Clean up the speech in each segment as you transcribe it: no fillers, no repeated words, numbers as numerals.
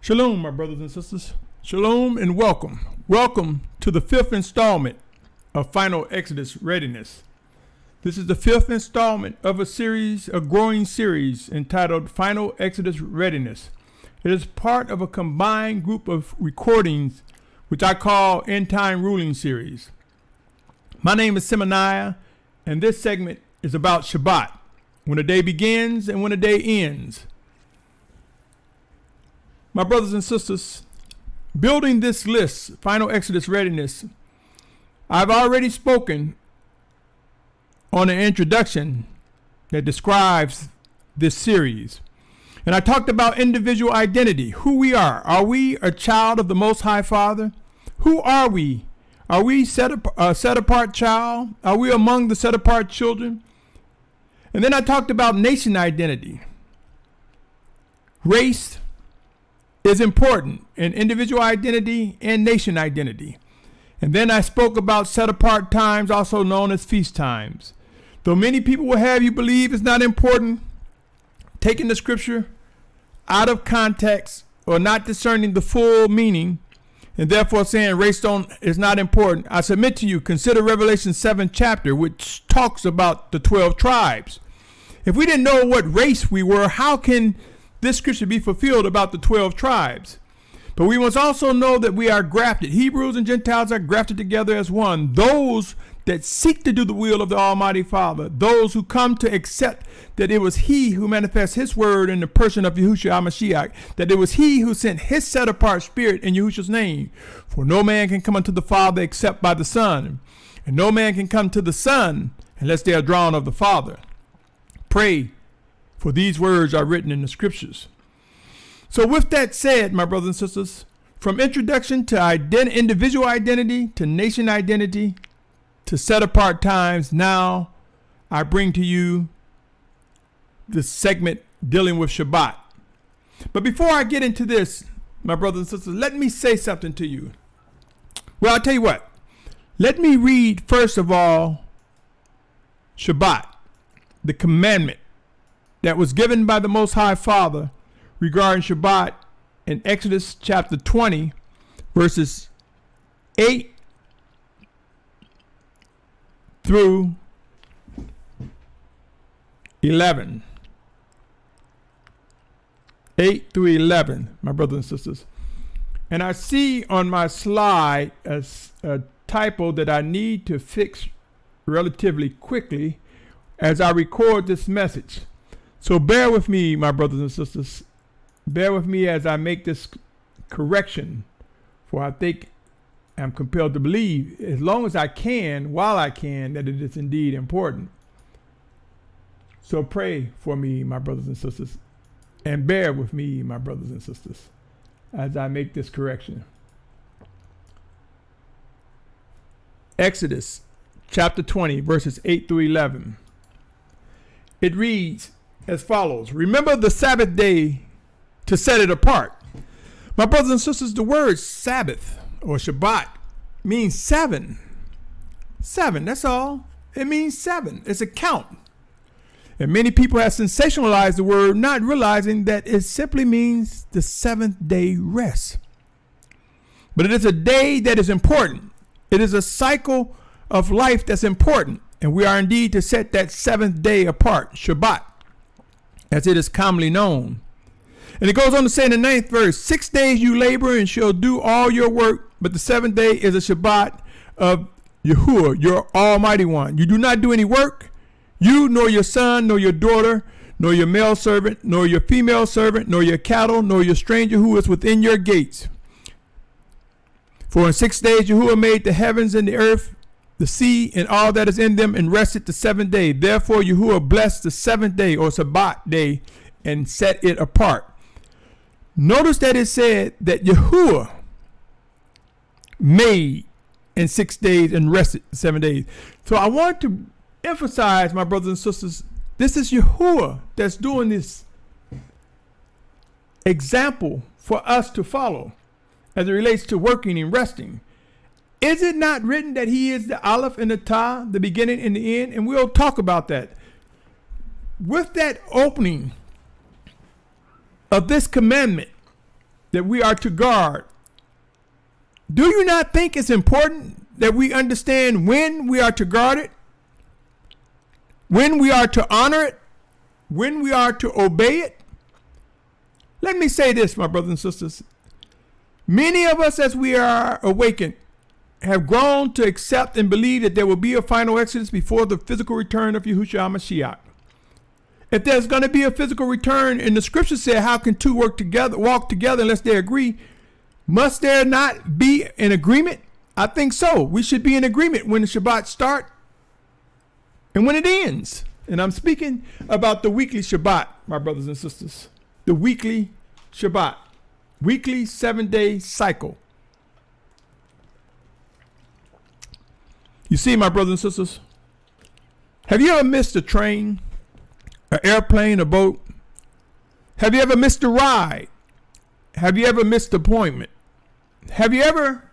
Shalom, my brothers and sisters. Shalom and welcome. Welcome to the fifth installment of Final Exodus Readiness. This is the fifth installment of a growing series entitled Final Exodus Readiness. It is part of a combined group of recordings which I call End Time Ruling Series. My name is Symmanayah, and this segment is about Shabbat, when a day begins and when a day ends. My brothers and sisters, building this list, Final Exodus Readiness, I've already spoken on an introduction that describes this series. And I talked about individual identity, who we are. Are we a child of the Most High Father? Who are we? Are we a set-apart child? Are we among the set-apart children? And then I talked about nation identity. Race is important in individual identity and nation identity. And then I spoke about set-apart times, also known as feast times. Though many people will have you believe it's not important, taking the scripture out of context or not discerning the full meaning, and therefore saying race is not important, I submit to you, consider Revelation 7 chapter, which talks about the 12 tribes. If we didn't know what race we were, how can this scripture be fulfilled about the 12 tribes? But we must also know that we are grafted. Hebrews and Gentiles are grafted together as one. Those that seek to do the will of the Almighty Father, those who come to accept that it was He who manifests His word in the person of Yahusha HaMashiach, that it was He who sent His set-apart Spirit in Yahusha's name. For no man can come unto the Father except by the Son, and no man can come to the Son unless they are drawn of the Father. Pray, for these words are written in the scriptures. So with that said, my brothers and sisters, from introduction to individual identity, to nation identity, to set-apart times, now I bring to you this segment dealing with Shabbat. But before I get into this, my brothers and sisters, let me say something to you. Well, I'll tell you what. Let me read, first of all, Shabbat, the commandment that was given by the Most High Father regarding Shabbat in Exodus chapter 20, verses 8 through 11. 8 through 11, my brothers and sisters. And I see on my slide a typo that I need to fix relatively quickly as I record this message. So bear with me, my brothers and sisters. Bear with me as I make this correction, for I think I'm compelled to believe, as long as I can, while I can, that it is indeed important. So pray for me, my brothers and sisters, and bear with me, my brothers and sisters, as I make this correction. Exodus chapter 20, verses 8 through 11. It reads as follows: Remember the Sabbath day to set it apart. My brothers and sisters, the word Sabbath or Shabbat means seven. Seven, that's all. It means seven. It's a count. And many people have sensationalized the word, not realizing that it simply means the seventh day rest. But it is a day that is important. It is a cycle of life that's important. And we are indeed to set that seventh day apart, Shabbat, as it is commonly known. And it goes on to say in the 9th verse, 6 days you labor and shall do all your work, but the seventh day is a Shabbat of Yahuah, your Almighty One. You do not do any work, you nor your son, nor your daughter, nor your male servant, nor your female servant, nor your cattle, nor your stranger who is within your gates. For in 6 days Yahuah made the heavens and the earth, the sea, and all that is in them, and rested the seventh day. Therefore Yahuah blessed the seventh day, or Shabbat day, and set it apart. Notice that it said that Yahuah made in 6 days and rested 7 days. So I want to emphasize, my brothers and sisters, this is Yahuah that's doing this example for us to follow as it relates to working and resting. Is it not written that He is the Aleph and the Tah, the beginning and the end? And we'll talk about that. With that opening of this commandment, that we are to guard. Do you not think it's important that we understand when we are to guard it, when we are to honor it, when we are to obey it? Let me say this, my brothers and sisters. Many of us, as we are awakened, have grown to accept and believe that there will be a final exodus before the physical return of Yahusha HaMashiach. If there's going to be a physical return, and the scripture said, how can two walk together unless they agree? Must there not be an agreement? I think so. We should be in agreement when the Shabbat starts and when it ends. And I'm speaking about the weekly Shabbat, my brothers and sisters. The weekly Shabbat. Weekly 7-day cycle. You see, my brothers and sisters, have you ever missed a train, an airplane, a boat? Have you ever missed a ride? Have you ever missed an appointment? Have you ever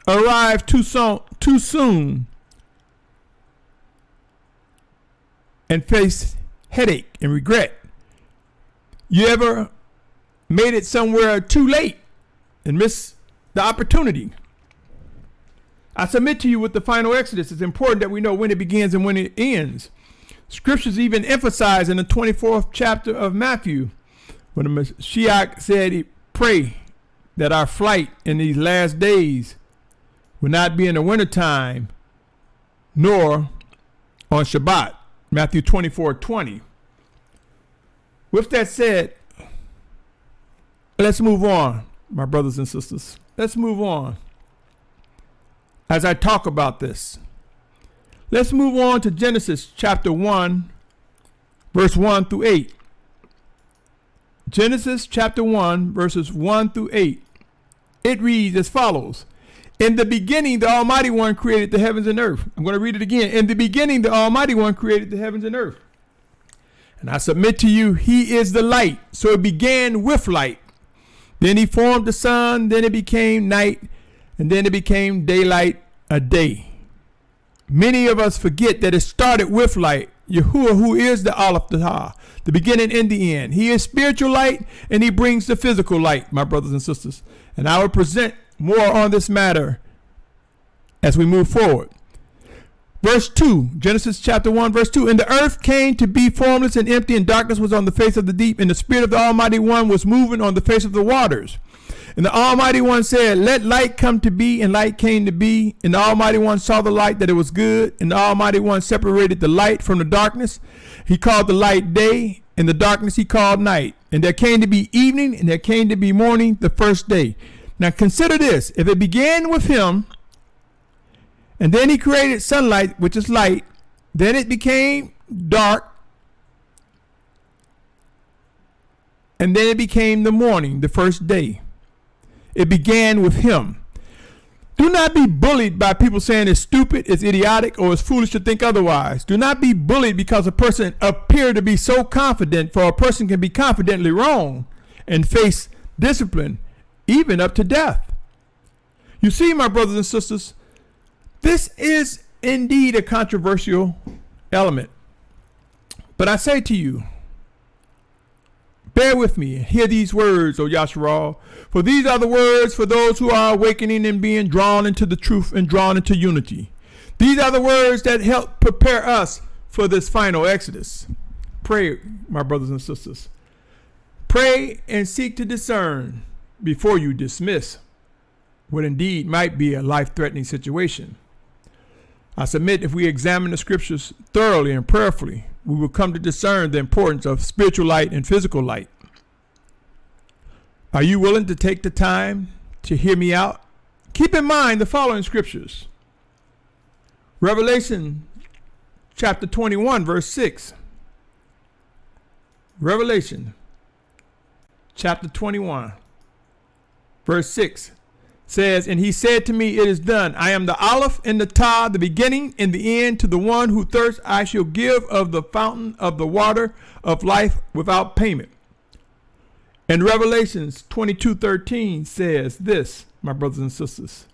arrived too soon and faced headache and regret? You ever made it somewhere too late and missed the opportunity? I submit to you with the final Exodus, it's important that we know when it begins and when it ends. Scriptures even emphasize in the 24th chapter of Matthew, when the Mashiach said, pray that our flight in these last days will not be in the wintertime, nor on Shabbat. Matthew 24:20. With that said, let's move on, my brothers and sisters. Let's move on. As I talk about this, let's move on to Genesis chapter 1, verse 1 through 8. Genesis chapter 1, verses 1 through 8. It reads as follows. In the beginning, the Almighty One created the heavens and earth. I'm going to read it again. In the beginning, the Almighty One created the heavens and earth. And I submit to you, he is the light. So it began with light. Then he formed the sun, then it became night, and then it became daylight, a day. Many of us forget that it started with light. Yahuah, who is the Aleph Taha, the beginning and the end. He is spiritual light, and he brings the physical light, my brothers and sisters. And I will present more on this matter as we move forward. Verse 2, Genesis chapter 1, verse 2. And the earth came to be formless and empty, and darkness was on the face of the deep, and the Spirit of the Almighty One was moving on the face of the waters. And the Almighty One said, let light come to be, and light came to be. And the Almighty One saw the light, that it was good. And the Almighty One separated the light from the darkness. He called the light day, and the darkness he called night. And there came to be evening, and there came to be morning the first day. Now consider this. If it began with him, and then he created sunlight, which is light, then it became dark, and then it became the morning, the first day. It began with him. Do not be bullied by people saying it's stupid, it's idiotic, or it's foolish to think otherwise. Do not be bullied because a person appears to be so confident, for a person can be confidently wrong and face discipline, even up to death. You see, my brothers and sisters, this is indeed a controversial element. But I say to you, bear with me and hear these words, O Yashar'al. For these are the words for those who are awakening and being drawn into the truth and drawn into unity. These are the words that help prepare us for this final exodus. Pray, my brothers and sisters. Pray and seek to discern before you dismiss what indeed might be a life-threatening situation. I submit if we examine the scriptures thoroughly and prayerfully, we will come to discern the importance of spiritual light and physical light. Are you willing to take the time to hear me out? Keep in mind the following scriptures. Revelation chapter 21, verse 6. Revelation chapter 21, verse 6 says, and he said to me, it is done. I am the Aleph and the Tah, the beginning and the end. To the one who thirsts, I shall give of the fountain of the water of life without payment. And Revelations 22:13 says this, my brothers and sisters.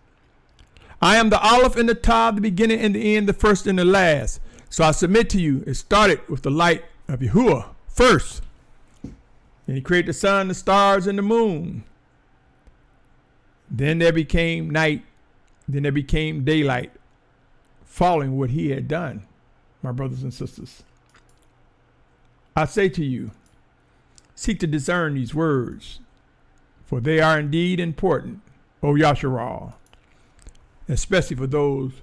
I am the Aleph and the Tah, the beginning and the end, the first and the last. So I submit to you, it started with the light of Yahuah first. And he created the sun, the stars, and the moon. Then there became night. Then there became daylight, following what he had done, my brothers and sisters. I say to you, seek to discern these words, for they are indeed important, O Yashar'al, especially for those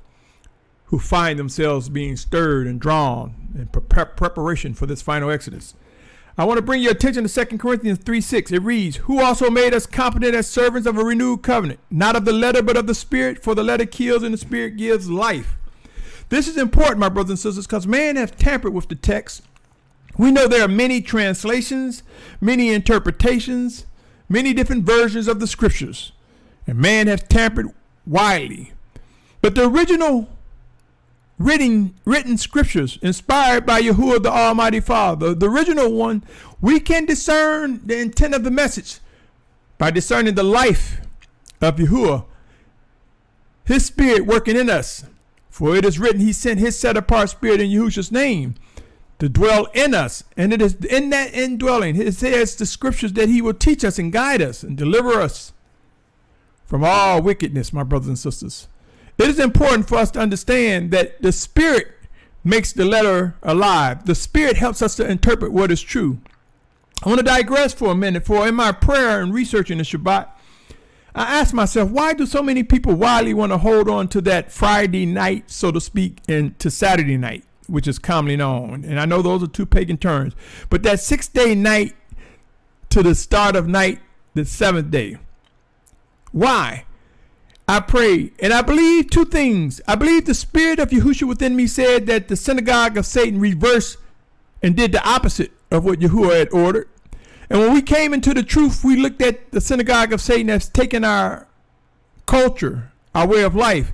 who find themselves being stirred and drawn in preparation for this final Exodus. I want to bring your attention to 2 Corinthians 3:6. It reads, who also made us competent as servants of a renewed covenant, not of the letter, but of the spirit, for the letter kills and the spirit gives life. This is important, my brothers and sisters, because man has tampered with the text. We know there are many translations, many interpretations, many different versions of the scriptures, and man has tampered widely. But the original written scriptures inspired by Yahuah, the Almighty Father, the original one, we can discern the intent of the message by discerning the life of Yahuah, his spirit working in us. For it is written, he sent his set apart spirit in Yahusha's name to dwell in us. And it is in that indwelling, it says the scriptures, that he will teach us and guide us and deliver us from all wickedness, my brothers and sisters. It is important for us to understand that the spirit makes the letter alive. The spirit helps us to interpret what is true. I want to digress for a minute, for in my prayer and researching the Shabbat, I asked myself, why do so many people widely want to hold on to that Friday night, so to speak, and to Saturday night, which is commonly known? And I know those are two pagan terms, but that 6-day night to the start of night, the 7th day. Why? I pray, and I believe two things. I believe the spirit of Yahusha within me said that the synagogue of Satan reversed and did the opposite of what Yahuah had ordered. And when we came into the truth, we looked at the synagogue of Satan as taking our culture, our way of life.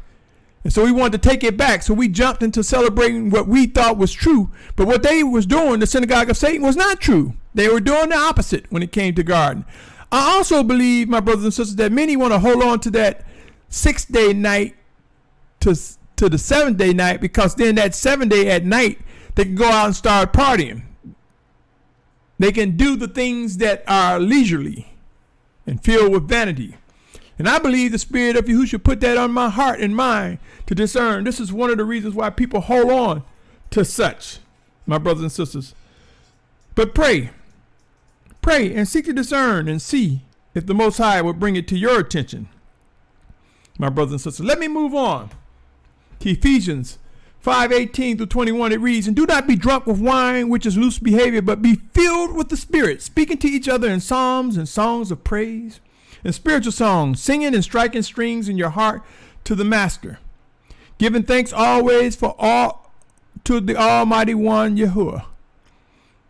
And so we wanted to take it back. So we jumped into celebrating what we thought was true. But what they was doing, the synagogue of Satan, was not true. They were doing the opposite when it came to garden. I also believe, my brothers and sisters, that many want to hold on to that 6-day night to the 7th-day night, because then that 7th day at night, they can go out and start partying. They can do the things that are leisurely and filled with vanity. And I believe the spirit of Yahusha put that on my heart and mind to discern. This is one of the reasons why people hold on to such, my brothers and sisters. But pray and seek to discern and see if the Most High will bring it to your attention, my brothers and sisters. Let me move on to Ephesians 5:18-21. It reads, and do not be drunk with wine, which is loose behavior, but be filled with the Spirit, speaking to each other in psalms and songs of praise and spiritual songs, singing and striking strings in your heart to the Master, giving thanks always for all to the Almighty One, Yahuah,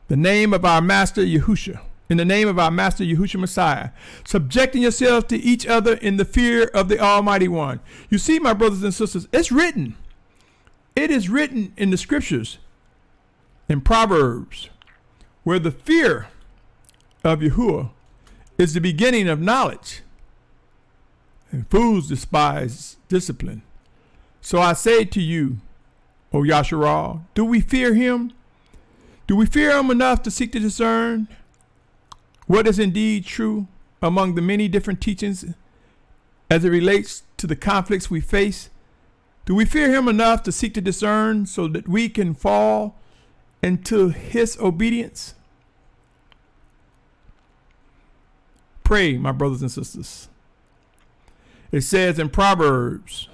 the name of our Master Yahusha. In the name of our Master Yahusha Messiah, subjecting yourselves to each other in the fear of the Almighty One. You see, my brothers and sisters, it's written. It is written in the scriptures, in Proverbs, where the fear of Yahuah is the beginning of knowledge, and fools despise discipline. So I say to you, O Yasharal, do we fear him? Do we fear him enough to seek to discern what is indeed true among the many different teachings as it relates to the conflicts we face? Do we fear him enough to seek to discern so that we can fall into his obedience? Pray, my brothers and sisters. It says in Proverbs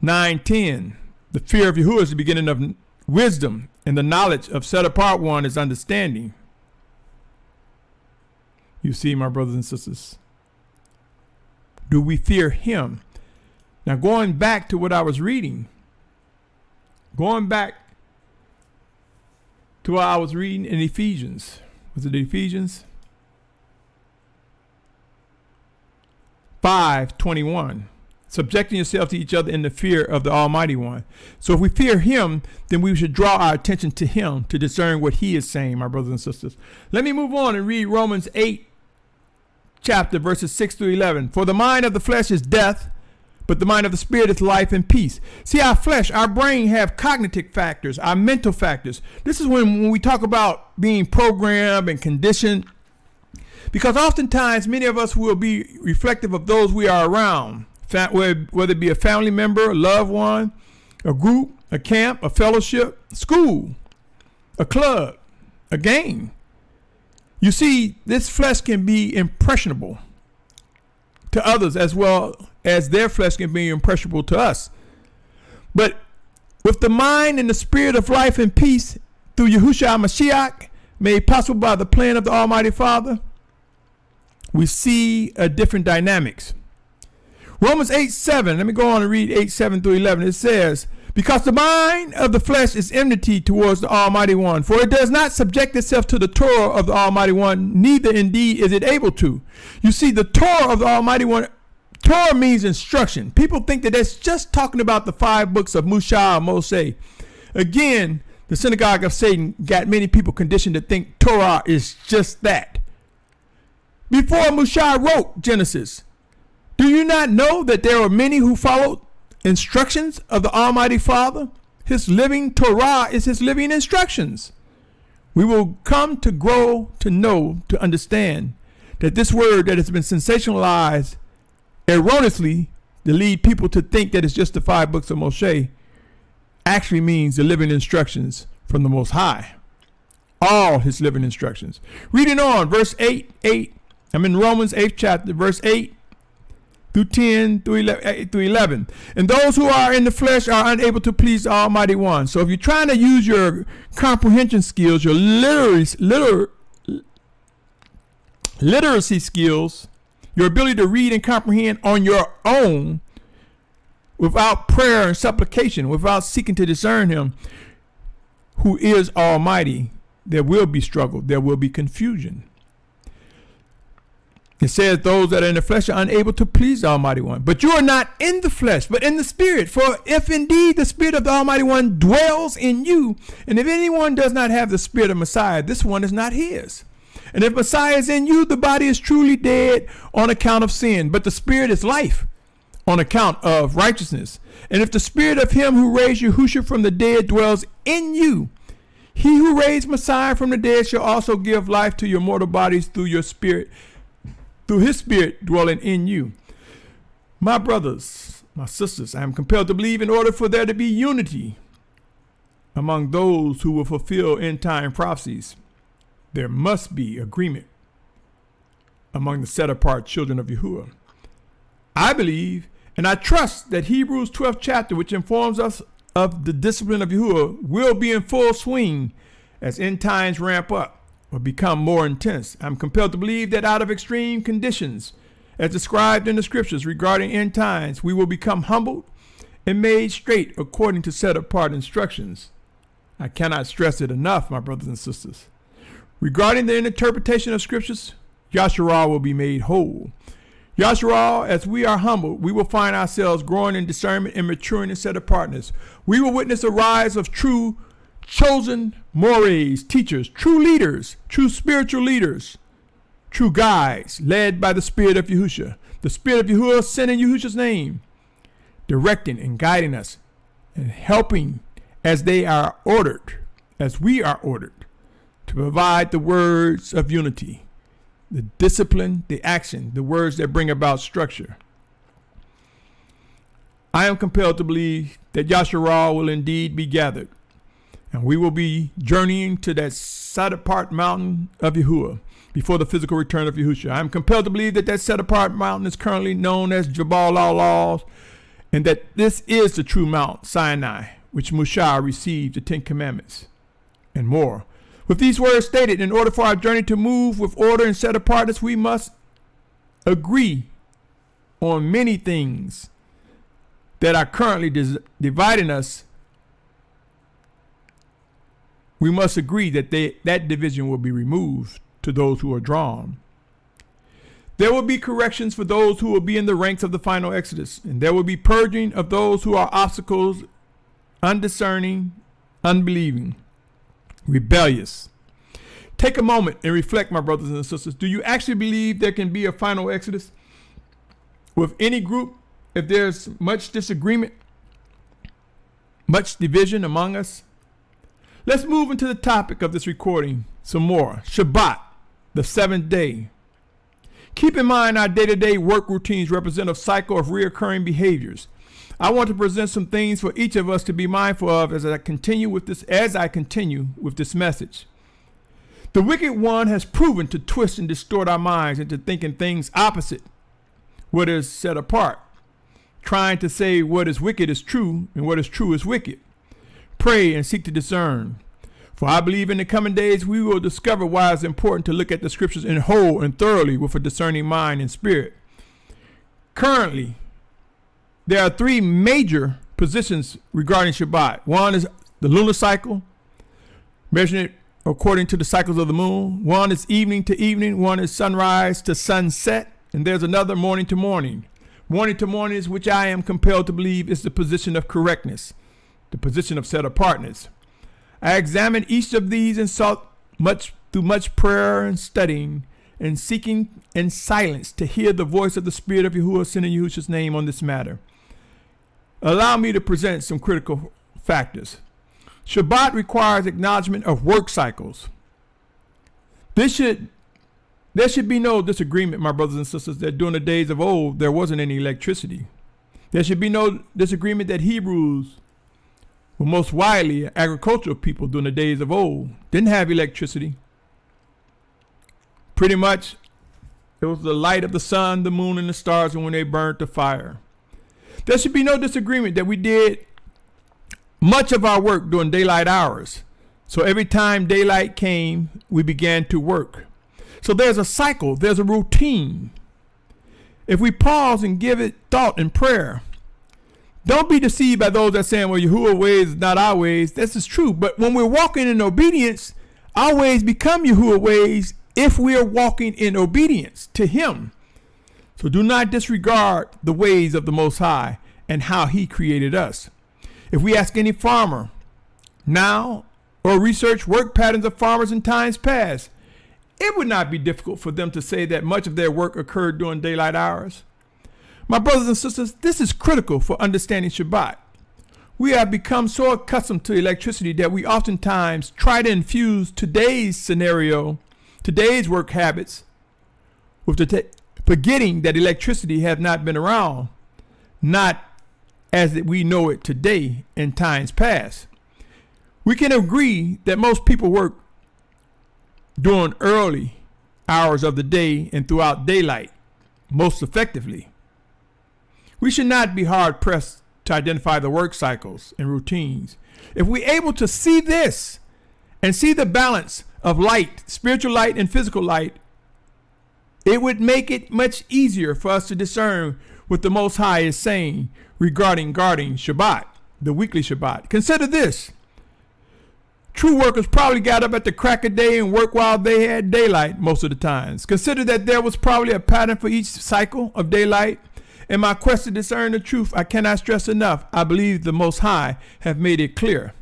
9:10, the fear of Yahuah is the beginning of wisdom, and the knowledge of set apart one is understanding. You see, my brothers and sisters, do we fear him? Now, going back to what I was reading, going back to what I was reading in Ephesians. Was it Ephesians 5:21? Subjecting yourself to each other in the fear of the Almighty One. So if we fear him, then we should draw our attention to him to discern what he is saying, my brothers and sisters. Let me move on and read Romans 8, chapter verses 6-11. For the mind of the flesh is death, but the mind of the Spirit is life and peace. See, our flesh, our brain have cognitive factors, our mental factors. This is when we talk about being programmed and conditioned, because oftentimes many of us will be reflective of those we are around, whether it be a family member, a loved one, a group, a camp, a fellowship, school, a club, a game. You see, this flesh can be impressionable to others as well as their flesh can be impressionable to us. But with the mind and the spirit of life and peace through Yahusha Mashiach, made possible by the plan of the Almighty Father, we see a different dynamics. Romans 8:7, let me go on and read 8:7 through 11. It says, because the mind of the flesh is enmity towards the Almighty One, for it does not subject itself to the Torah of the Almighty One, neither indeed is it able to. You see, the Torah of the Almighty One, Torah means instruction. People think that that's just talking about the 5 books of Musha or Moshe. Again, the synagogue of Satan got many people conditioned to think Torah is just that. Before Musha wrote Genesis, do you not know that there are many who followed instructions of the Almighty Father? His living Torah is his living instructions. We will come to grow to know, to understand that this word that has been sensationalized erroneously to lead people to think that it's just the 5 books of Moshe actually means the living instructions from the Most High. All his living instructions. Reading on, verse 8. I'm in Romans 8th chapter, verse 8. Through 10 through 11. And those who are in the flesh are unable to please the Almighty One. So if you're trying to use your comprehension skills, your literacy skills, your ability to read and comprehend on your own without prayer and supplication, without seeking to discern him who is Almighty, there will be struggle. There will be confusion. It says those that are in the flesh are unable to please the Almighty One. But you are not in the flesh, but in the Spirit. For if indeed the Spirit of the Almighty One dwells in you, and if anyone does not have the Spirit of Messiah, this one is not his. And if Messiah is in you, the body is truly dead on account of sin, but the Spirit is life on account of righteousness. And if the Spirit of him who raised Yahusha from the dead dwells in you, he who raised Messiah from the dead shall also give life to your mortal bodies through your Spirit, through his Spirit dwelling in you. My brothers, my sisters, I am compelled to believe in order for there to be unity among those who will fulfill end time prophecies, there must be agreement among the set apart children of Yahuah. I believe and I trust that Hebrews 12th chapter, which informs us of the discipline of Yahuah, will be in full swing as end times ramp up or become more intense. I'm compelled to believe that out of extreme conditions, as described in the scriptures regarding end times, we will become humbled and made straight according to set apart instructions. I cannot stress it enough, my brothers and sisters. Regarding the interpretation of scriptures, Yashar'al will be made whole. Yashar'al, as we are humbled, we will find ourselves growing in discernment and maturing in set apartness. We will witness a rise of true chosen mores, teachers, true leaders, true spiritual leaders, true guides, led by the Spirit of Yahusha. The Spirit of Yahuah sent in Yahusha's name, directing and guiding us and helping as they are ordered, as we are ordered, to provide the words of unity, the discipline, the action, the words that bring about structure. I am compelled to believe that Yashar'al will indeed be gathered, and we will be journeying to that set apart mountain of Yahuah before the physical return of Yahusha. I am compelled to believe that that set apart mountain is currently known as Jabal al-Laws, and that this is the true Mount Sinai, which Musha received the 10 Commandments and more. With these words stated, in order for our journey to move with order and set apartness, we must agree on many things that are currently dividing us. We must agree that that division will be removed to those who are drawn. There will be corrections for those who will be in the ranks of the final Exodus, and there will be purging of those who are obstacles, undiscerning, unbelieving, rebellious. Take a moment and reflect, my brothers and sisters. Do you actually believe there can be a final Exodus with any group if there's much disagreement, much division among us? Let's move into the topic of this recording some more. Shabbat, the seventh day. Keep in mind our day-to-day work routines represent a cycle of reoccurring behaviors. I want to present some things for each of us to be mindful of as I continue with this message. The wicked one has proven to twist and distort our minds into thinking things opposite what is set apart, trying to say what is wicked is true and what is true is wicked. Pray and seek to discern. For I believe in the coming days we will discover why it's important to look at the scriptures in whole and thoroughly with a discerning mind and spirit. Currently, there are three major positions regarding Shabbat. One is the lunar cycle, measuring it according to the cycles of the moon. One is evening to evening. One is sunrise to sunset. And there's another morning to morning. Morning to morning is which I am compelled to believe is the position of correctness, the position of set apartness. I examined each of these and sought through much prayer and studying and seeking in silence to hear the voice of the Spirit of Yahuah sent in Yahusha's name on this matter. Allow me to present some critical factors. Shabbat requires acknowledgement of work cycles. There should be no disagreement, my brothers and sisters, that during the days of old there wasn't any electricity. There should be no disagreement that Hebrews were most widely agricultural people during the days of old. Didn't have electricity. Pretty much, it was the light of the sun, the moon, and the stars, and when they burned the fire. There should be no disagreement that we did much of our work during daylight hours. So every time daylight came, we began to work. So there's a cycle, there's a routine. If we pause and give it thought and prayer, don't be deceived by those that are saying, well, Yahuwah ways is not our ways. This is true. But when we're walking in obedience, our ways become Yahuwah ways if we are walking in obedience to him. So do not disregard the ways of the Most High and how he created us. If we ask any farmer now or research work patterns of farmers in times past, it would not be difficult for them to say that much of their work occurred during daylight hours. My brothers and sisters, this is critical for understanding Shabbat. We have become so accustomed to electricity that we oftentimes try to infuse today's scenario, today's work habits, with forgetting that electricity has not been around, not as we know it today in times past. We can agree that most people work during early hours of the day and throughout daylight most effectively. We should not be hard pressed to identify the work cycles and routines. If we're able to see this and see the balance of light, spiritual light and physical light, it would make it much easier for us to discern what the Most High is saying regarding guarding Shabbat, the weekly Shabbat. Consider this. True workers probably got up at the crack of day and worked while they had daylight most of the times. Consider that there was probably a pattern for each cycle of daylight. In my quest to discern the truth, I cannot stress enough, I believe the Most High have made it clear.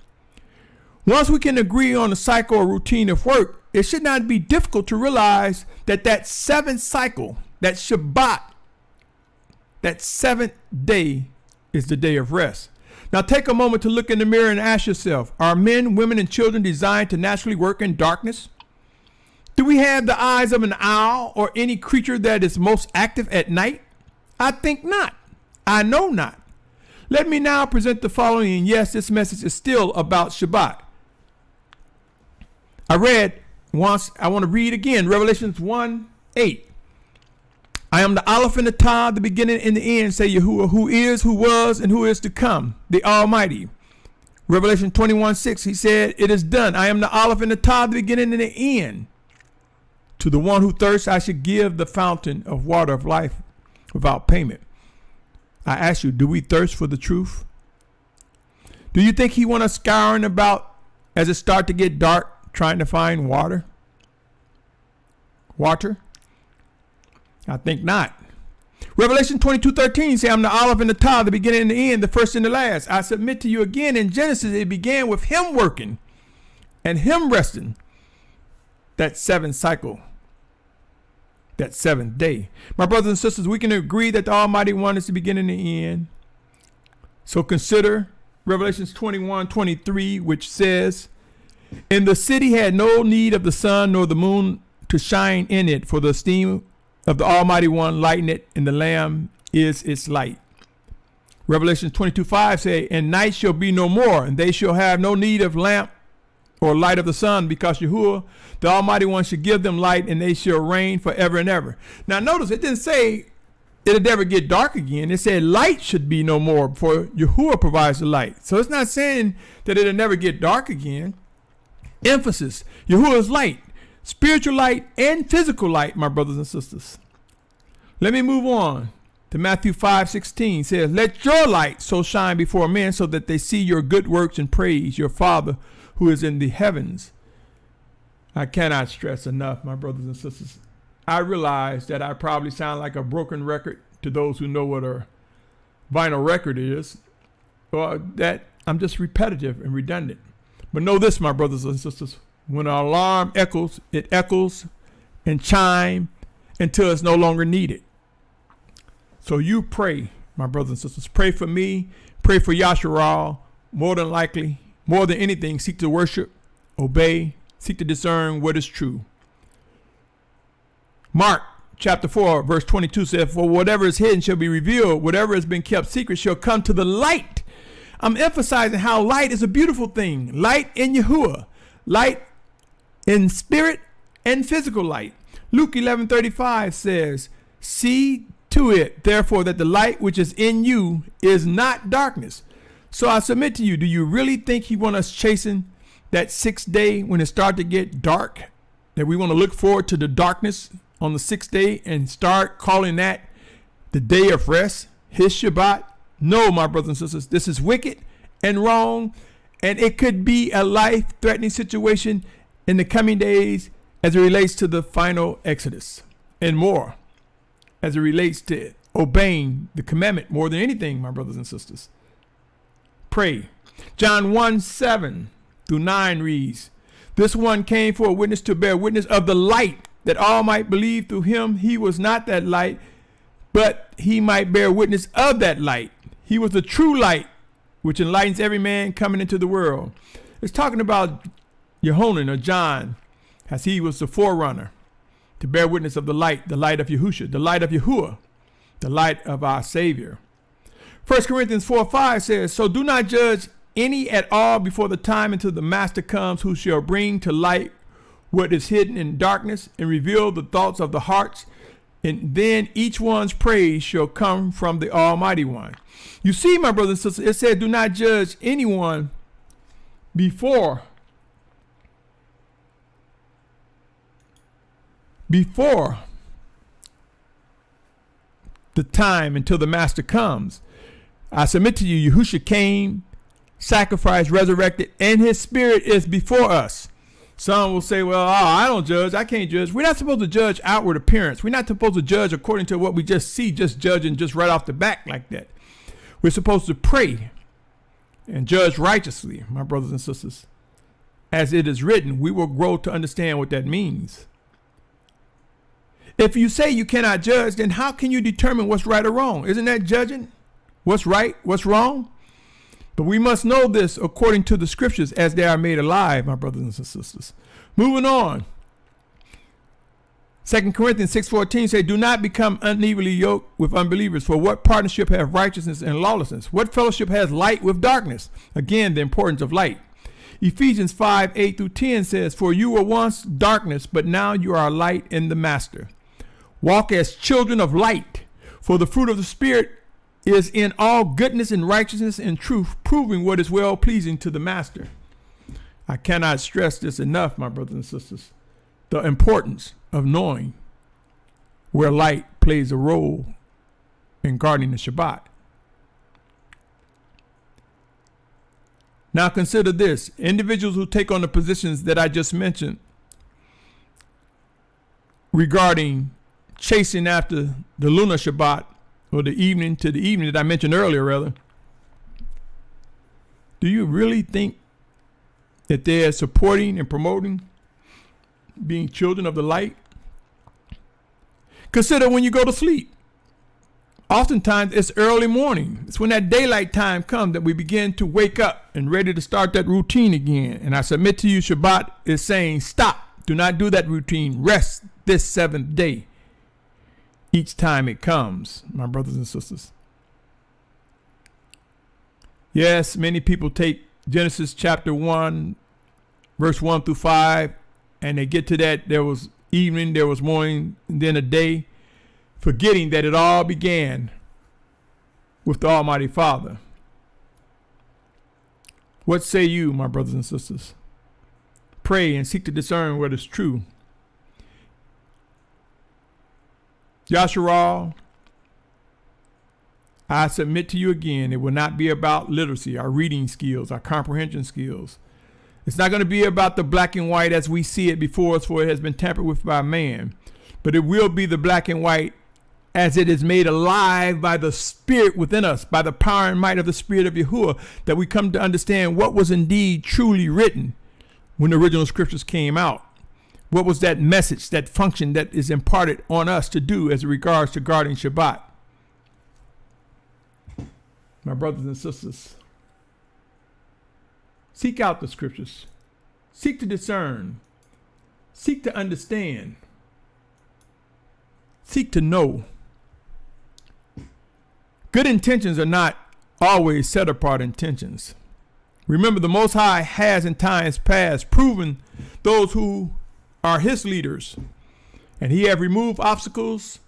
Once we can agree on a cycle or routine of work, it should not be difficult to realize that seventh cycle, that Shabbat, that seventh day is the day of rest. Now take a moment to look in the mirror and ask yourself, are men, women, and children designed to naturally work in darkness? Do we have the eyes of an owl or any creature that is most active at night? I think not. I know not. Let me now present the following, and yes, this message is still about Shabbat. I read once, I want to read again, Revelations 1:8. I am the Aleph and the Tav, the beginning and the end, say Yahuwah, who is, who was, and who is to come, the Almighty. Revelation 21:6, he said, it is done. I am the Aleph and the Tav, the beginning and the end. To the one who thirsts, I should give the fountain of water of life without payment. I ask you, do we thirst for the truth? Do you think he want us scouring about as it start to get dark, trying to find water? I think not. Revelation 22:13 say, I'm the Aleph and the Tav, the beginning and the end, the first and the last. I submit to you again, in Genesis, it began with him working and him resting. That seventh cycle that seventh day. My brothers and sisters, we can agree that the Almighty One is the beginning and the end. So consider Revelations 21:23, which says, "And the city had no need of the sun nor the moon to shine in it, for the esteem of the Almighty One lighten it, and the Lamb is its light." Revelation 22:5 say, "And night shall be no more, and they shall have no need of lamp or light of the sun, because Yahuah, the Almighty One, shall give them light, and they shall reign forever and ever." Now notice, it didn't say it'll never get dark again. It said light should be no more, for Yahuah provides the light. So it's not saying that it'll never get dark again. Emphasis, Yahuah is light, spiritual light and physical light, my brothers and sisters. Let me move on to Matthew 5:16. Says, "Let your light so shine before men, so that they see your good works and praise your Father who is in the heavens." I cannot stress enough, my brothers and sisters. I realize that I probably sound like a broken record to those who know what a vinyl record is, or that I'm just repetitive and redundant. But know this, my brothers and sisters, when an alarm echoes, it echoes and chimes until it's no longer needed. So you pray, my brothers and sisters. Pray for me. Pray for Yashar'al. More than likely, more than anything, seek to worship, obey, seek to discern what is true. Mark chapter 4, verse 22 says, "For whatever is hidden shall be revealed. Whatever has been kept secret shall come to the light." I'm emphasizing how light is a beautiful thing. Light in Yahuah. Light in spirit and physical light. Luke 11:35 says, "See to it, therefore, that the light which is in you is not darkness." So I submit to you, do you really think he wants us chasing that sixth day when it starts to get dark? That we want to look forward to the darkness on the sixth day and start calling that the day of rest, his Shabbat? No, my brothers and sisters, this is wicked and wrong, and it could be a life-threatening situation in the coming days as it relates to the final Exodus, and more as it relates to obeying the commandment more than anything, my brothers and sisters. Pray. John 1:7-9 reads, "This one came for a witness to bear witness of the light, that all might believe through him. He was not that light, but he might bear witness of that light. He was the true light, which enlightens every man coming into the world." It's talking about Yohanan, or John, as he was the forerunner to bear witness of the light of Yahusha, the light of Yahuah, the light of our Savior. 1 Corinthians 4:5 says, "So do not judge any at all before the time until the Master comes, who shall bring to light what is hidden in darkness and reveal the thoughts of the hearts. And then each one's praise shall come from the Almighty One." You see, my brothers and sisters, it said, do not judge anyone before the time until the Master comes. I submit to you, Yahusha came, sacrificed, resurrected, and his spirit is before us. Some will say, well, I don't judge. I can't judge. We're not supposed to judge outward appearance. We're not supposed to judge according to what we just see, just judging just right off the back like that. We're supposed to pray and judge righteously, my brothers and sisters. As it is written, we will grow to understand what that means. If you say you cannot judge, then how can you determine what's right or wrong? Isn't that judging? What's right, what's wrong? But we must know this according to the scriptures as they are made alive, my brothers and sisters. Moving on. 2 Corinthians 6:14 say, "Do not become unevenly yoked with unbelievers. For what partnership have righteousness and lawlessness? What fellowship has light with darkness?" Again, the importance of light. Ephesians 5:8-10 says, "For you were once darkness, but now you are light in the Master. Walk as children of light, for the fruit of the Spirit is in all goodness and righteousness and truth, proving what is well pleasing to the Master." I cannot stress this enough, my brothers and sisters, the importance of knowing where light plays a role in guarding the Shabbat. Now consider this: individuals who take on the positions that I just mentioned regarding chasing after the lunar Shabbat, or the evening that I mentioned earlier, rather. Do you really think that they're supporting and promoting being children of the light? Consider when you go to sleep. Oftentimes it's early morning. It's when that daylight time comes that we begin to wake up and ready to start that routine again. And I submit to you, Shabbat is saying, stop. Do not do that routine. Rest this seventh day each time it comes, my brothers and sisters. Yes, many people take Genesis chapter 1, verse 1 through 5, and they get to that there was evening, there was morning, and then a day, forgetting that it all began with the Almighty Father. What say you, my brothers and sisters? Pray and seek to discern what is true. Yashar'al, I submit to you again, it will not be about literacy, our reading skills, our comprehension skills. It's not going to be about the black and white as we see it before us, for it has been tampered with by man. But it will be the black and white as it is made alive by the Spirit within us, by the power and might of the Spirit of Yahuah, that we come to understand what was indeed truly written when the original scriptures came out. What was that message, that function that is imparted on us to do as regards to guarding Shabbat? My brothers and sisters, seek out the scriptures. Seek to discern. Seek to understand. Seek to know. Good intentions are not always set apart intentions. Remember, the Most High has in times past proven those who are his leaders, and he have removed obstacles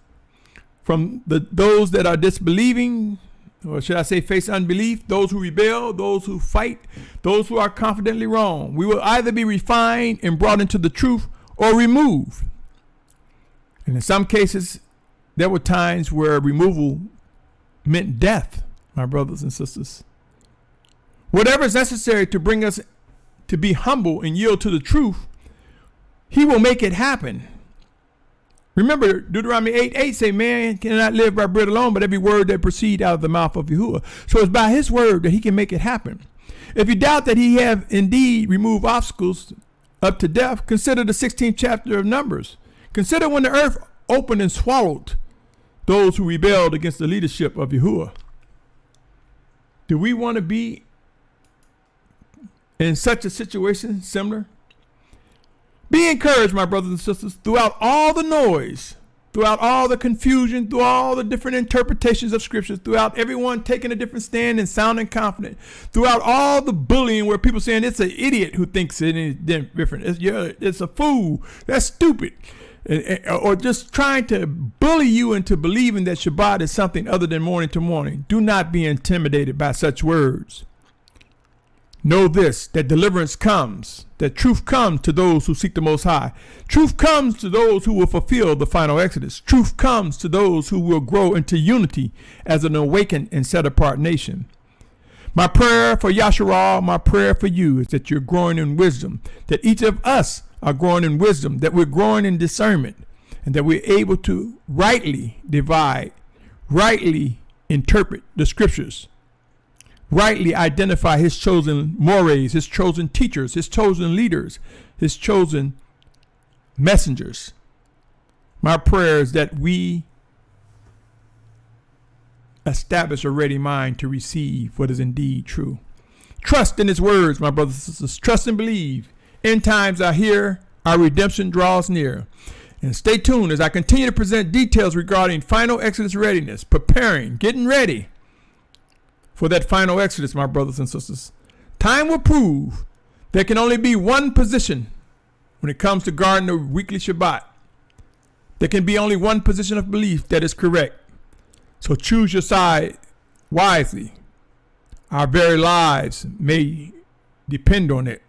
from those that are disbelieving, or should I say face unbelief, those who rebel, those who fight, those who are confidently wrong. We will either be refined and brought into the truth or removed. And in some cases, there were times where removal meant death, my brothers and sisters. Whatever is necessary to bring us to be humble and yield to the truth, he will make it happen. Remember, Deuteronomy 8:8 say, man cannot live by bread alone, but every word that proceeds out of the mouth of Yahuah. So it's by his word that he can make it happen. If you doubt that he have indeed removed obstacles up to death, consider the 16th chapter of Numbers. Consider when the earth opened and swallowed those who rebelled against the leadership of Yahuah. Do we want to be in such a situation similar? Be encouraged, my brothers and sisters, throughout all the noise, throughout all the confusion, through all the different interpretations of scriptures, throughout everyone taking a different stand and sounding confident, throughout all the bullying where people saying it's an idiot who thinks it is different, it's a fool, that's stupid, or just trying to bully you into believing that Shabbat is something other than morning to morning. Do not be intimidated by such words. Know this, that deliverance comes, that truth comes to those who seek the Most High. Truth comes to those who will fulfill the final Exodus. Truth comes to those who will grow into unity as an awakened and set apart nation. My prayer for Yashar'al, my prayer for you is that you're growing in wisdom, that each of us are growing in wisdom, that we're growing in discernment, and that we're able to rightly divide, rightly interpret the scriptures, rightly identify his chosen mores, his chosen teachers, his chosen leaders, his chosen messengers. My prayer is that we establish a ready mind to receive what is indeed true. Trust in his words, my brothers and sisters. Trust and believe. End times are here. Our redemption draws near. And stay tuned as I continue to present details regarding Final Exodus Readiness, preparing, getting ready for that final Exodus, my brothers and sisters. Time will prove there can only be one position when it comes to guarding the weekly Shabbat. There can be only one position of belief that is correct. So choose your side wisely. Our very lives may depend on it.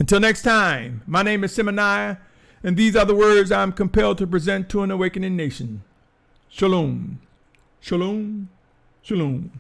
Until next time, my name is Symmanayah, and these are the words I'm compelled to present to an awakening nation. Shalom. Shalom. Shalom.